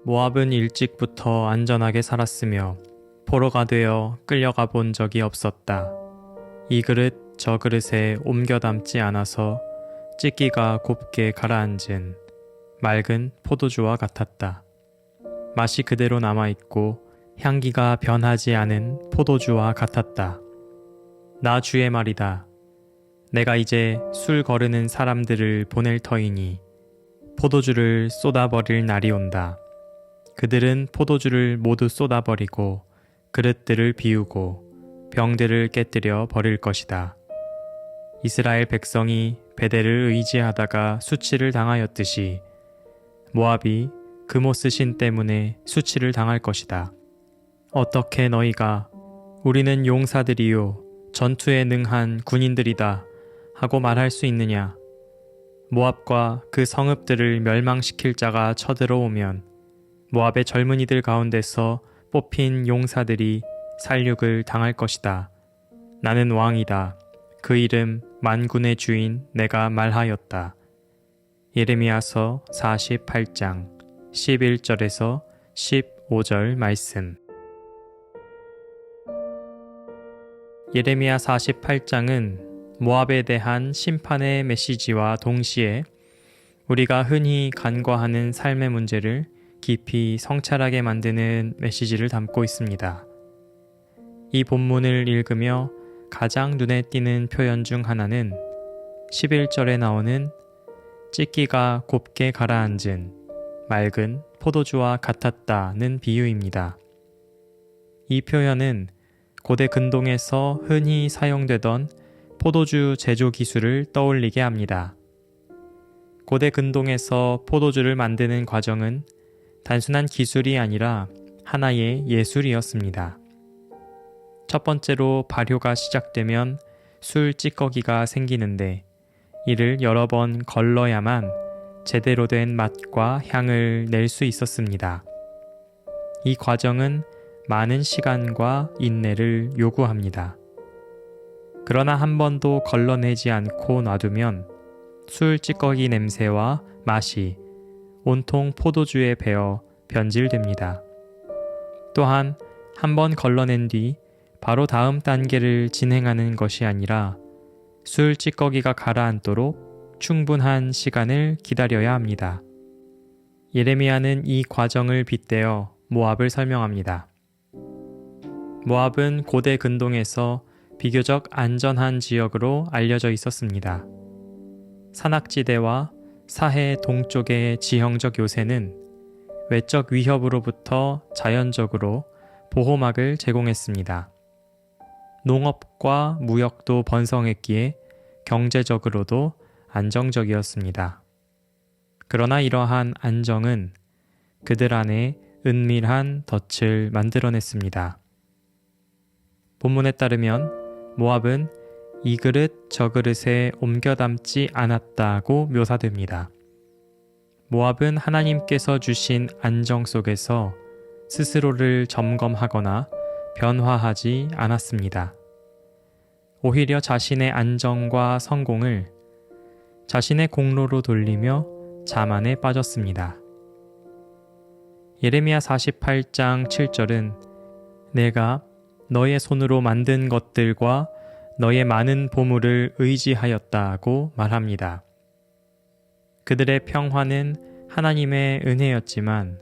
모압은 일찍부터 안전하게 살았으며 포로가 되어 끌려가 본 적이 없었다. 이 그릇 저 그릇에 옮겨 담지 않아서 찢기가 곱게 가라앉은 맑은 포도주와 같았다. 맛이 그대로 남아있고 향기가 변하지 않은 포도주와 같았다. 나 주의 말이다. 내가 이제 술 거르는 사람들을 보낼 터이니 포도주를 쏟아버릴 날이 온다. 그들은 포도주를 모두 쏟아버리고 그릇들을 비우고 병들을 깨뜨려 버릴 것이다. 이스라엘 백성이 베델을 의지하다가 수치를 당하였듯이 모압이 그모스 신 때문에 수치를 당할 것이다. 어떻게 너희가 우리는 용사들이요 전투에 능한 군인들이다 하고 말할 수 있느냐? 모압과 그 성읍들을 멸망시킬 자가 쳐들어오면 모압의 젊은이들 가운데서 뽑힌 용사들이 살육을 당할 것이다. 나는 왕이다. 그 이름 만군의 주인 내가 말하였다. 예레미야서 48장 11절에서 15절 말씀. 예레미야 48장은 모압에 대한 심판의 메시지와 동시에 우리가 흔히 간과하는 삶의 문제를 깊이 성찰하게 만드는 메시지를 담고 있습니다. 이 본문을 읽으며 가장 눈에 띄는 표현 중 하나는 11절에 나오는 찢기가 곱게 가라앉은 맑은 포도주와 같았다는 비유입니다. 이 표현은 고대 근동에서 흔히 사용되던 포도주 제조 기술을 떠올리게 합니다. 고대 근동에서 포도주를 만드는 과정은 단순한 기술이 아니라 하나의 예술이었습니다. 첫 번째로 발효가 시작되면 술 찌꺼기가 생기는데 이를 여러 번 걸러야만 제대로 된 맛과 향을 낼 수 있었습니다. 이 과정은 많은 시간과 인내를 요구합니다. 그러나 한 번도 걸러내지 않고 놔두면 술 찌꺼기 냄새와 맛이 온통 포도주에 배어 변질됩니다. 또한 한 번 걸러낸 뒤 바로 다음 단계를 진행하는 것이 아니라 술 찌꺼기가 가라앉도록 충분한 시간을 기다려야 합니다. 예레미야는 이 과정을 빗대어 모압을 설명합니다. 모압은 고대 근동에서 비교적 안전한 지역으로 알려져 있었습니다. 산악지대와 사해 동쪽의 지형적 요새는 외적 위협으로부터 자연적으로 보호막을 제공했습니다. 농업과 무역도 번성했기에 경제적으로도 안정적이었습니다. 그러나 이러한 안정은 그들 안에 은밀한 덫을 만들어냈습니다. 본문에 따르면 모압은 이 그릇 저 그릇에 옮겨 담지 않았다고 묘사됩니다. 모압은 하나님께서 주신 안정 속에서 스스로를 점검하거나 변화하지 않았습니다. 오히려 자신의 안정과 성공을 자신의 공로로 돌리며 자만에 빠졌습니다. 예레미야 48장 7절은 내가 너의 손으로 만든 것들과 너의 많은 보물을 의지하였다고 말합니다. 그들의 평화는 하나님의 은혜였지만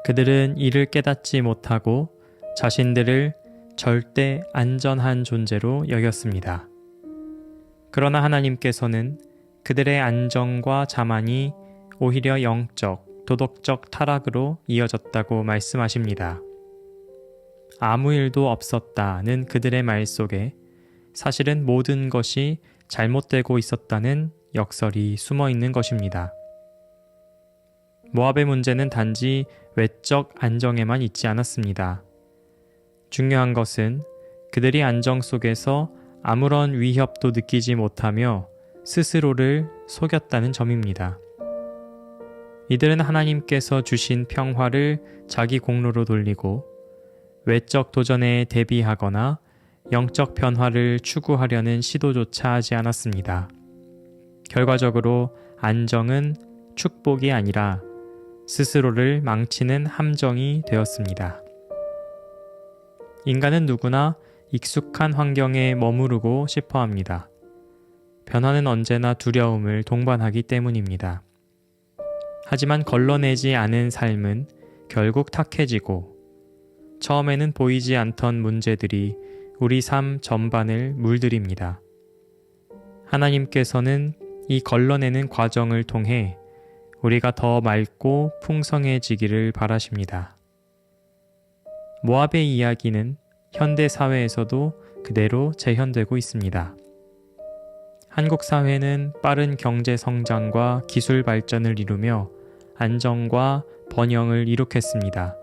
그들은 이를 깨닫지 못하고 자신들을 절대 안전한 존재로 여겼습니다. 그러나 하나님께서는 그들의 안정과 자만이 오히려 영적, 도덕적 타락으로 이어졌다고 말씀하십니다. 아무 일도 없었다는 그들의 말 속에 사실은 모든 것이 잘못되고 있었다는 역설이 숨어 있는 것입니다. 모압의 문제는 단지 외적 안정에만 있지 않았습니다. 중요한 것은 그들이 안정 속에서 아무런 위협도 느끼지 못하며 스스로를 속였다는 점입니다. 이들은 하나님께서 주신 평화를 자기 공로로 돌리고 외적 도전에 대비하거나 영적 변화를 추구하려는 시도조차 하지 않았습니다. 결과적으로 안정은 축복이 아니라 스스로를 망치는 함정이 되었습니다. 인간은 누구나 익숙한 환경에 머무르고 싶어 합니다. 변화는 언제나 두려움을 동반하기 때문입니다. 하지만 걸러내지 않은 삶은 결국 탁해지고 처음에는 보이지 않던 문제들이 우리 삶 전반을 물들입니다. 하나님께서는 이 걸러내는 과정을 통해 우리가 더 맑고 풍성해지기를 바라십니다. 모압의 이야기는 현대 사회에서도 그대로 재현되고 있습니다. 한국 사회는 빠른 경제 성장과 기술 발전을 이루며 안정과 번영을 이룩했습니다.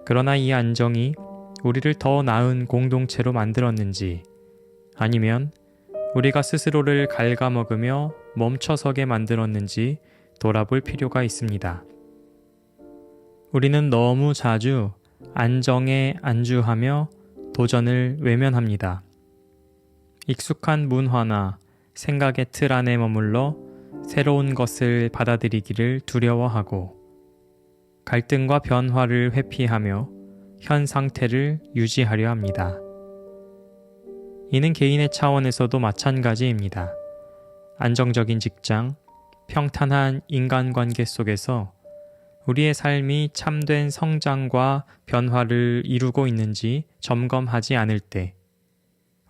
그러나 이 안정이 우리를 더 나은 공동체로 만들었는지 아니면 우리가 스스로를 갉아먹으며 멈춰서게 만들었는지 돌아볼 필요가 있습니다. 우리는 너무 자주 안정에 안주하며 도전을 외면합니다. 익숙한 문화나 생각의 틀 안에 머물러 새로운 것을 받아들이기를 두려워하고 갈등과 변화를 회피하며 현 상태를 유지하려 합니다. 이는 개인의 차원에서도 마찬가지입니다. 안정적인 직장, 평탄한 인간관계 속에서 우리의 삶이 참된 성장과 변화를 이루고 있는지 점검하지 않을 때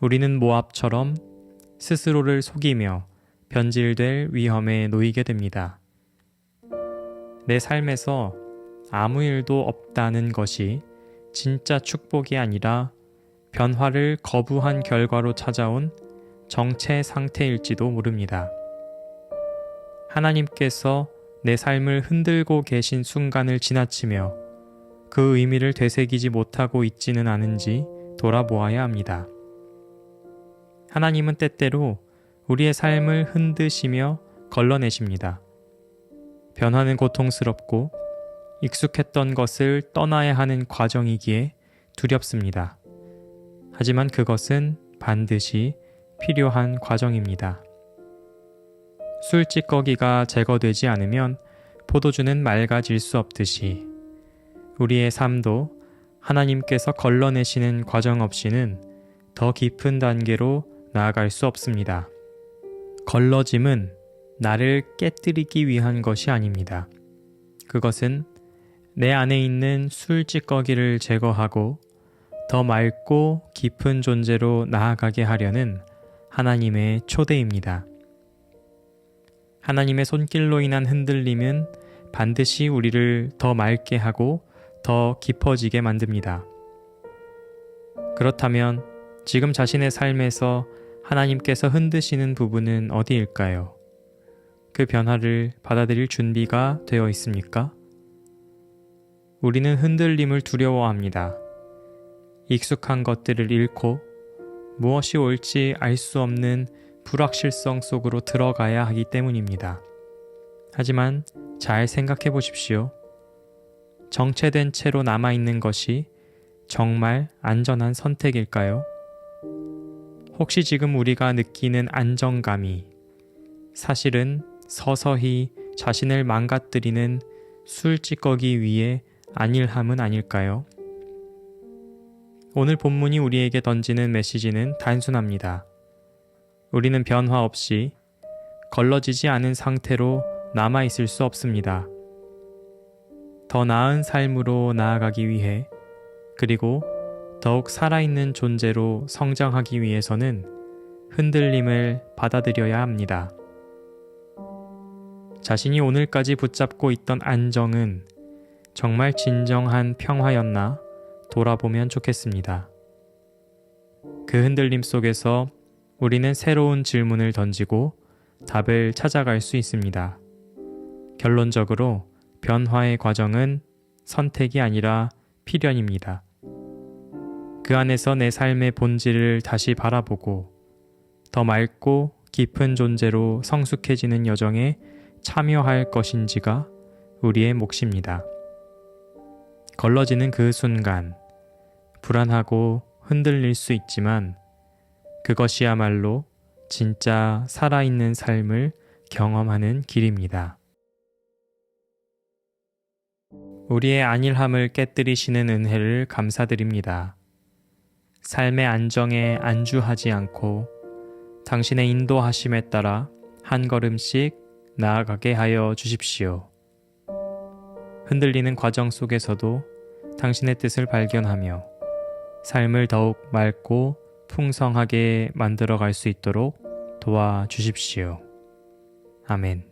우리는 모압처럼 스스로를 속이며 변질될 위험에 놓이게 됩니다. 내 삶에서 아무 일도 없다는 것이 진짜 축복이 아니라 변화를 거부한 결과로 찾아온 정체 상태일지도 모릅니다. 하나님께서 내 삶을 흔들고 계신 순간을 지나치며 그 의미를 되새기지 못하고 있지는 않은지 돌아보아야 합니다. 하나님은 때때로 우리의 삶을 흔드시며 걸러내십니다. 변화는 고통스럽고 익숙했던 것을 떠나야 하는 과정이기에 두렵습니다. 하지만 그것은 반드시 필요한 과정입니다. 술찌꺼기가 제거되지 않으면 포도주는 맑아질 수 없듯이 우리의 삶도 하나님께서 걸러내시는 과정 없이는 더 깊은 단계로 나아갈 수 없습니다. 걸러짐은 나를 깨뜨리기 위한 것이 아닙니다. 그것은 내 안에 있는 술찌꺼기를 제거하고 더 맑고 깊은 존재로 나아가게 하려는 하나님의 초대입니다. 하나님의 손길로 인한 흔들림은 반드시 우리를 더 맑게 하고 더 깊어지게 만듭니다. 그렇다면 지금 자신의 삶에서 하나님께서 흔드시는 부분은 어디일까요? 그 변화를 받아들일 준비가 되어 있습니까? 우리는 흔들림을 두려워합니다. 익숙한 것들을 잃고 무엇이 옳지 알 수 없는 불확실성 속으로 들어가야 하기 때문입니다. 하지만 잘 생각해 보십시오. 정체된 채로 남아있는 것이 정말 안전한 선택일까요? 혹시 지금 우리가 느끼는 안정감이 사실은 서서히 자신을 망가뜨리는 술찌꺼기 위에 안일함은 아닐까요? 오늘 본문이 우리에게 던지는 메시지는 단순합니다. 우리는 변화 없이 걸러지지 않은 상태로 남아있을 수 없습니다. 더 나은 삶으로 나아가기 위해 그리고 더욱 살아있는 존재로 성장하기 위해서는 흔들림을 받아들여야 합니다. 자신이 오늘까지 붙잡고 있던 안정은 정말 진정한 평화였나 돌아보면 좋겠습니다. 그 흔들림 속에서 우리는 새로운 질문을 던지고 답을 찾아갈 수 있습니다. 결론적으로 변화의 과정은 선택이 아니라 필연입니다. 그 안에서 내 삶의 본질을 다시 바라보고 더 맑고 깊은 존재로 성숙해지는 여정에 참여할 것인지가 우리의 몫입니다. 걸러지는 그 순간 불안하고 흔들릴 수 있지만 그것이야말로 진짜 살아있는 삶을 경험하는 길입니다. 우리의 안일함을 깨뜨리시는 은혜를 감사드립니다. 삶의 안정에 안주하지 않고 당신의 인도하심에 따라 한 걸음씩 나아가게 하여 주십시오. 흔들리는 과정 속에서도 당신의 뜻을 발견하며 삶을 더욱 맑고 풍성하게 만들어 갈 수 있도록 도와주십시오. 아멘.